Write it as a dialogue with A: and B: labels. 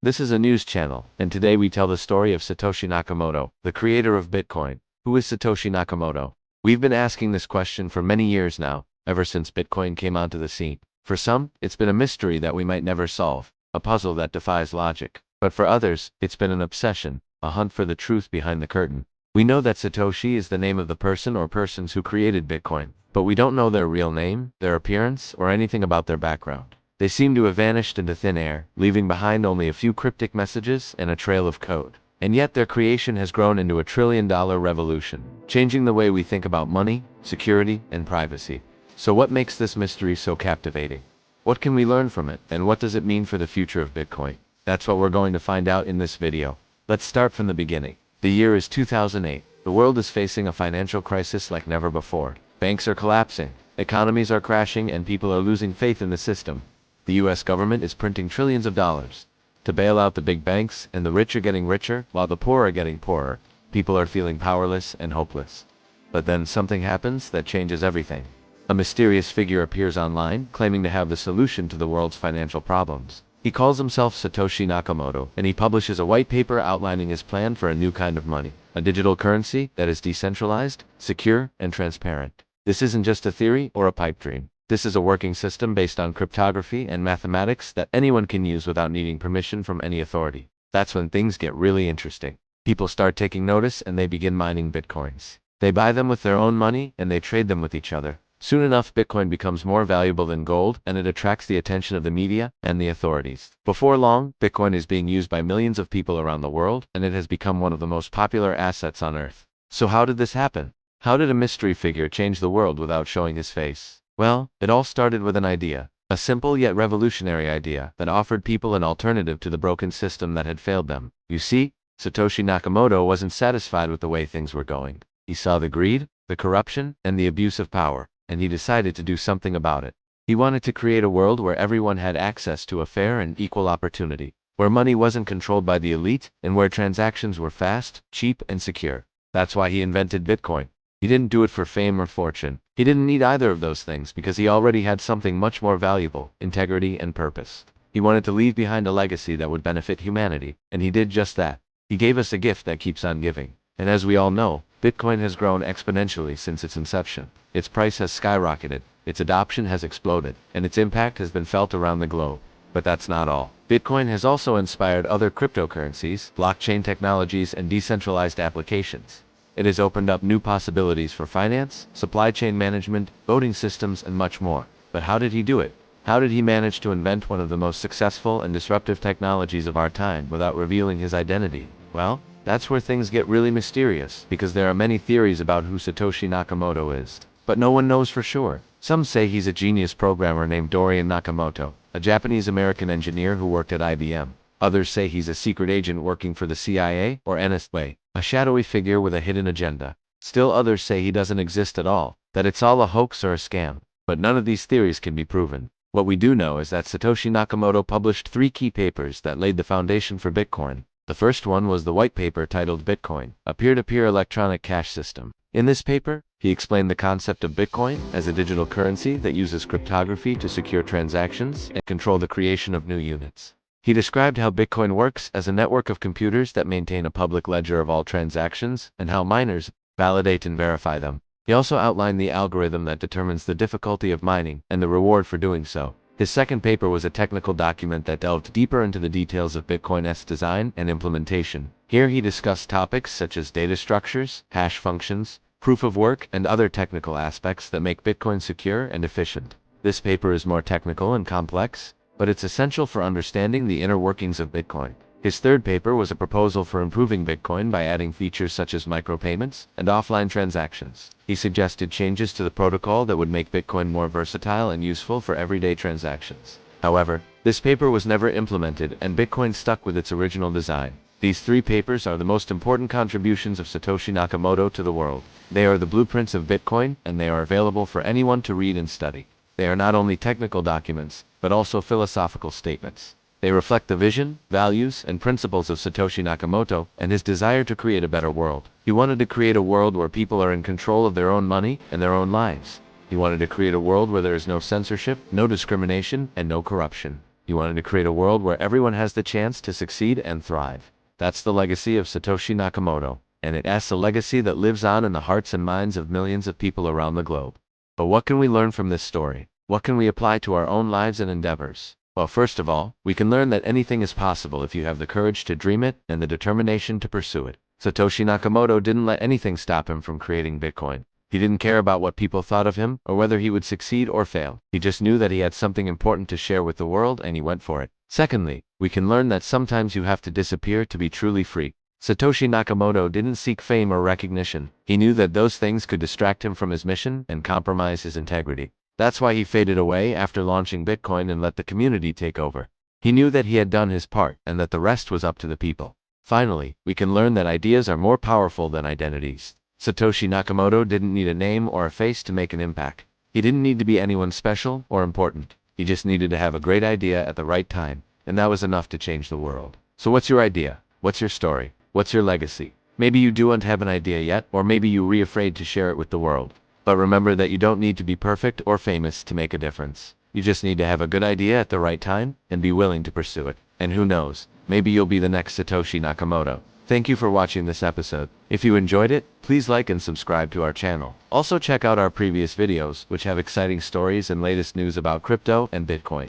A: This is a news channel, and today we tell the story of Satoshi Nakamoto, the creator of Bitcoin. Who is Satoshi Nakamoto? We've been asking this question for many years now, ever since Bitcoin came onto the scene. For some, it's been a mystery that we might never solve, a puzzle that defies logic. But for others, it's been an obsession, a hunt for the truth behind the curtain. We know that Satoshi is the name of the person or persons who created Bitcoin, but we don't know their real name, their appearance, or anything about their background. They seem to have vanished into thin air, leaving behind only a few cryptic messages and a trail of code. And yet their creation has grown into a trillion-dollar revolution, changing the way we think about money, security, and privacy. So what makes this mystery so captivating? What can we learn from it, and what does it mean for the future of Bitcoin? That's what we're going to find out in this video. Let's start from the beginning. The year is 2008. The world is facing a financial crisis like never before. Banks are collapsing, economies are crashing, and people are losing faith in the system. The US government is printing trillions of dollars to bail out the big banks, and the rich are getting richer while the poor are getting poorer. People are feeling powerless and hopeless. But then something happens that changes everything. A mysterious figure appears online, claiming to have the solution to the world's financial problems. He calls himself Satoshi Nakamoto, and he publishes a white paper outlining his plan for a new kind of money, a digital currency that is decentralized, secure, and transparent. This isn't just a theory or a pipe dream. This is a working system based on cryptography and mathematics that anyone can use without needing permission from any authority. That's when things get really interesting. People start taking notice and they begin mining bitcoins. They buy them with their own money and they trade them with each other. Soon enough, Bitcoin becomes more valuable than gold, and it attracts the attention of the media and the authorities. Before long, Bitcoin is being used by millions of people around the world, and it has become one of the most popular assets on Earth. So how did this happen? How did a mystery figure change the world without showing his face? Well, it all started with an idea. A simple yet revolutionary idea that offered people an alternative to the broken system that had failed them. You see, Satoshi Nakamoto wasn't satisfied with the way things were going. He saw the greed, the corruption, and the abuse of power, and he decided to do something about it. He wanted to create a world where everyone had access to a fair and equal opportunity, where money wasn't controlled by the elite, and where transactions were fast, cheap, and secure. That's why he invented Bitcoin. He didn't do it for fame or fortune. He didn't need either of those things because he already had something much more valuable: integrity and purpose. He wanted to leave behind a legacy that would benefit humanity, and he did just that. He gave us a gift that keeps on giving. And as we all know, Bitcoin has grown exponentially since its inception. Its price has skyrocketed, its adoption has exploded, and its impact has been felt around the globe. But that's not all. Bitcoin has also inspired other cryptocurrencies, blockchain technologies, and decentralized applications. It has opened up new possibilities for finance, supply chain management, voting systems, and much more. But how did he do it? How did he manage to invent one of the most successful and disruptive technologies of our time without revealing his identity? Well, that's where things get really mysterious, because there are many theories about who Satoshi Nakamoto is. But no one knows for sure. Some say he's a genius programmer named Dorian Nakamoto, a Japanese-American engineer who worked at IBM. Others say he's a secret agent working for the CIA or NSA, a shadowy figure with a hidden agenda. Still others say he doesn't exist at all, that it's all a hoax or a scam. But none of these theories can be proven. What we do know is that Satoshi Nakamoto published 3 key papers that laid the foundation for Bitcoin. The first one was the white paper titled Bitcoin, a peer-to-peer electronic cash system. In this paper, he explained the concept of Bitcoin as a digital currency that uses cryptography to secure transactions and control the creation of new units. He described how Bitcoin works as a network of computers that maintain a public ledger of all transactions, and how miners validate and verify them. He also outlined the algorithm that determines the difficulty of mining and the reward for doing so. His second paper was a technical document that delved deeper into the details of Bitcoin's design and implementation. Here he discussed topics such as data structures, hash functions, proof of work, and other technical aspects that make Bitcoin secure and efficient. This paper is more technical and complex, but it's essential for understanding the inner workings of Bitcoin. His third paper was a proposal for improving Bitcoin by adding features such as micropayments and offline transactions. He suggested changes to the protocol that would make Bitcoin more versatile and useful for everyday transactions. However, this paper was never implemented, and Bitcoin stuck with its original design. These 3 papers are the most important contributions of Satoshi Nakamoto to the world. They are the blueprints of Bitcoin, and they are available for anyone to read and study. They are not only technical documents, but also philosophical statements. They reflect the vision, values, and principles of Satoshi Nakamoto and his desire to create a better world. He wanted to create a world where people are in control of their own money and their own lives. He wanted to create a world where there is no censorship, no discrimination, and no corruption. He wanted to create a world where everyone has the chance to succeed and thrive. That's the legacy of Satoshi Nakamoto, and it's a legacy that lives on in the hearts and minds of millions of people around the globe. But what can we learn from this story? What can we apply to our own lives and endeavors? Well, first of all, we can learn that anything is possible if you have the courage to dream it and the determination to pursue it. Satoshi Nakamoto didn't let anything stop him from creating Bitcoin. He didn't care about what people thought of him or whether he would succeed or fail. He just knew that he had something important to share with the world and he went for it. Secondly, we can learn that sometimes you have to disappear to be truly free. Satoshi Nakamoto didn't seek fame or recognition. He knew that those things could distract him from his mission and compromise his integrity. That's why he faded away after launching Bitcoin and let the community take over. He knew that he had done his part and that the rest was up to the people. Finally, we can learn that ideas are more powerful than identities. Satoshi Nakamoto didn't need a name or a face to make an impact. He didn't need to be anyone special or important. He just needed to have a great idea at the right time, and that was enough to change the world. So what's your idea? What's your story? What's your legacy? Maybe you don't have an idea yet, or maybe you're afraid to share it with the world. But remember that you don't need to be perfect or famous to make a difference. You just need to have a good idea at the right time and be willing to pursue it. And who knows, maybe you'll be the next Satoshi Nakamoto. Thank you for watching this episode. If you enjoyed it, please like and subscribe to our channel. Also check out our previous videos, which have exciting stories and latest news about crypto and Bitcoin.